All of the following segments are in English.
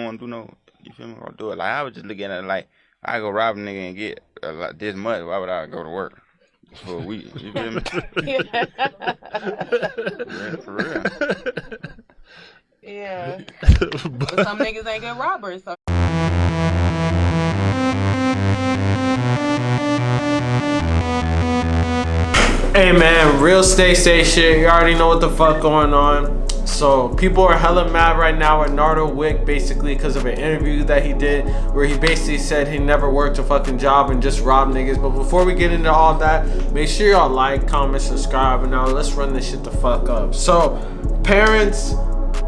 want to do no, you feel me? Or do it. Like I was just looking at it like I go rob a nigga and get this much. Why would I go to work for a week? You feel me? Yeah, for real. Yeah. But some niggas ain't good robbers. So. Hey man, real stay shit. You already know what the fuck going on. So people are hella mad right now at Nardo Wick basically because of an interview that he did where he basically said he never worked a fucking job and just robbed niggas. But before we get into all that, make sure y'all like, comment, subscribe, and now let's run this shit the fuck up. So parents,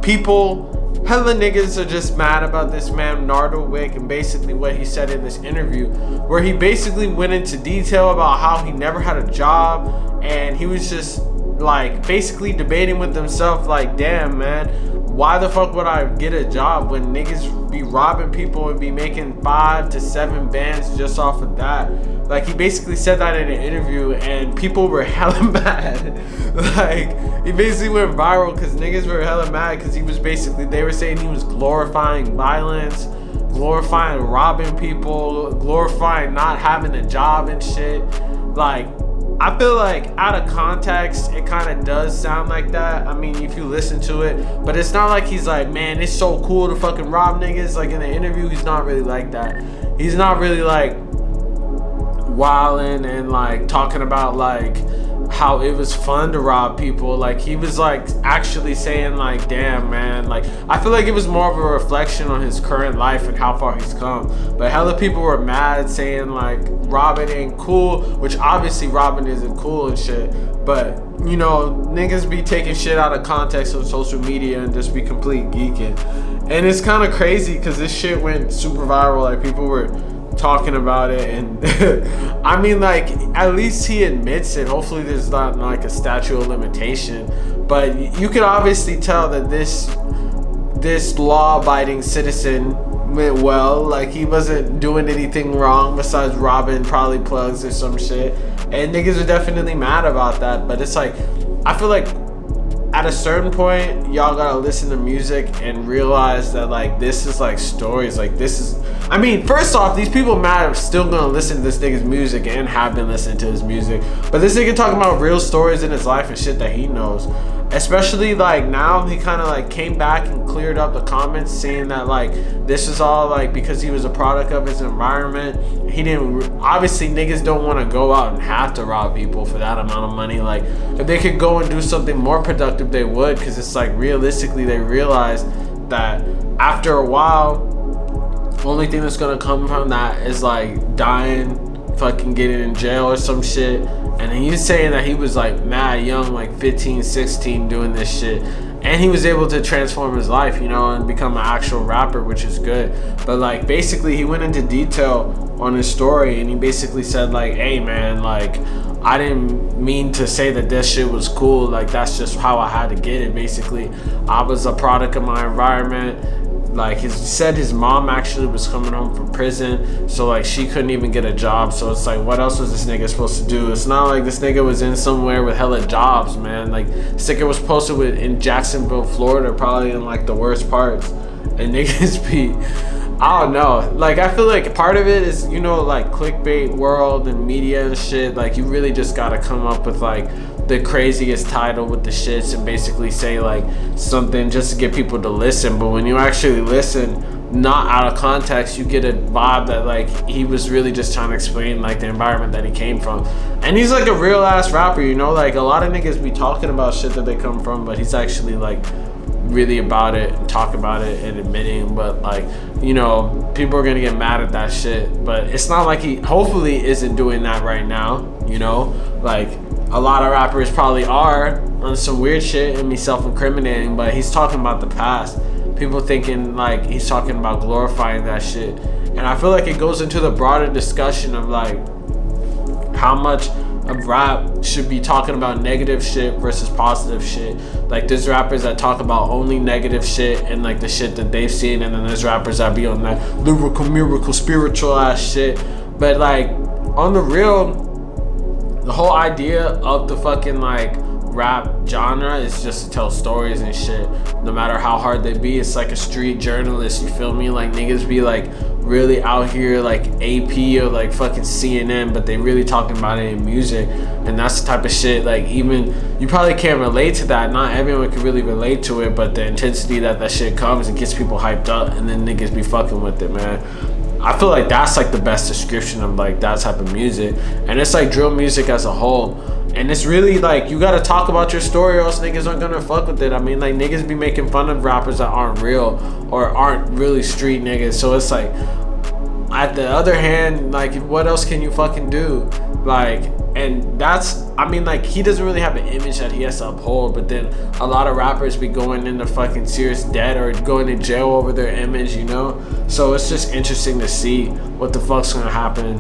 people, hella niggas are just mad about this man Nardo Wick and basically what he said in this interview where he basically went into detail about how he never had a job and he was just like basically debating with himself like, damn man, why the fuck would I get a job when niggas be robbing people and be making 5 to 7 bands just off of that? Like he basically said that in an interview and people were hella mad. Like he basically went viral because niggas were hella mad because he was basically, they were saying he was glorifying violence, glorifying robbing people, glorifying not having a job and shit. Like I feel like out of context, it kind of does sound like that. I mean, if you listen to it, but it's not like he's like, man, it's so cool to fucking rob niggas. Like in the interview, he's not really like that. He's not really like wilding and like talking about like how it was fun to rob people. Like he was like actually saying like, damn man, like I feel like it was more of a reflection on his current life and how far he's come. But hella people were mad saying like robbing ain't cool, which obviously robbing isn't cool and shit, but you know niggas be taking shit out of context on social media and just be complete geeking. And it's kind of crazy because this shit went super viral. Like people were talking about it and I mean like at least he admits it. Hopefully there's not like a statute of limitation, but you can obviously tell that this law-abiding citizen went well. Like he wasn't doing anything wrong besides robbing probably plugs or some shit, and niggas are definitely mad about that. But it's like I feel like at a certain point y'all gotta listen to music and realize that like this is like stories. Like this is, I mean, first off, these people mad are still gonna listen to this nigga's music and have been listening to his music, but this nigga talking about real stories in his life and shit that he knows. Especially like now he kind of like came back and cleared up the comments saying that like this is all like because he was a product of his environment. He didn't, obviously niggas don't want to go out and have to rob people for that amount of money. Like if they could go and do something more productive they would, because it's like realistically they realize that after a while only thing that's gonna come from that is like dying, fucking getting in jail or some shit. And he's saying that he was like mad young, like 15, 16 doing this shit, and he was able to transform his life, you know, and become an actual rapper, which is good. But like basically he went into detail on his story and he basically said like, hey man, like I didn't mean to say that this shit was cool, like that's just how I had to get it. Basically I was a product of my environment. Like he said his mom actually was coming home from prison, so like she couldn't even get a job. So it's like, what else was this nigga supposed to do? It's not like this nigga was in somewhere with hella jobs, man. Like sticker was posted with in Jacksonville, Florida, probably in like the worst parts. And niggas be, I don't know. Like I feel like part of it is, you know, like clickbait world and media and shit. Like you really just gotta come up with like the craziest title with the shits and basically say like something just to get people to listen. But when you actually listen, not out of context, you get a vibe that like he was really just trying to explain like the environment that he came from. And he's like a real ass rapper, you know, like a lot of niggas be talking about shit that they come from, but he's actually like really about it and talk about it and admitting. But like, you know, people are gonna get mad at that shit, but it's not like he hopefully isn't doing that right now, you know. Like a lot of rappers probably are on some weird shit and be self-incriminating, but he's talking about the past. People thinking like he's talking about glorifying that shit. And I feel like it goes into the broader discussion of like how much of rap should be talking about negative shit versus positive shit. Like there's rappers that talk about only negative shit and like the shit that they've seen, and then there's rappers that be on that lyrical, miracle, spiritual ass shit. But like on the real, the whole idea of the fucking like rap genre is just to tell stories and shit. No matter how hard they be, it's like a street journalist, you feel me? Like niggas be like really out here like AP or like fucking CNN, but they really talking about it in music. And that's the type of shit, like even you probably can't relate to that. Not everyone can really relate to it, but the intensity that shit comes, it gets people hyped up, and then niggas be fucking with it, man. I feel like that's like the best description of like that type of music. And it's like drill music as a whole. And it's really like you gotta talk about your story or else niggas aren't gonna fuck with it. I mean, like niggas be making fun of rappers that aren't real or aren't really street niggas. So it's like, at the other hand, like what else can you fucking do? Like, and that's, I mean, like he doesn't really have an image that he has to uphold, but then a lot of rappers be going into fucking serious debt or going to jail over their image, you know? So it's just interesting to see what the fuck's gonna happen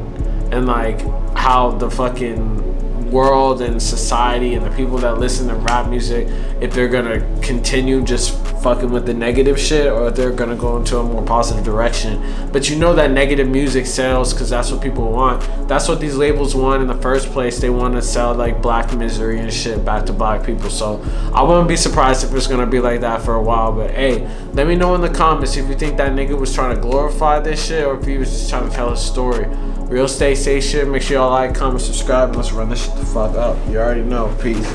and like how the fucking world and society and the people that listen to rap music, if they're gonna continue just fucking with the negative shit or if they're gonna go into a more positive direction. But you know that negative music sells because that's what people want. That's what these labels want in the first place. They want to sell like black misery and shit back to black people. So I wouldn't be surprised if it's gonna be like that for a while. But hey, let me know in the comments if you think that nigga was trying to glorify this shit or if he was just trying to tell a story. Real stay safe shit. Make sure y'all like, comment, subscribe, and let's run this shit the fuck up. You already know. Peace.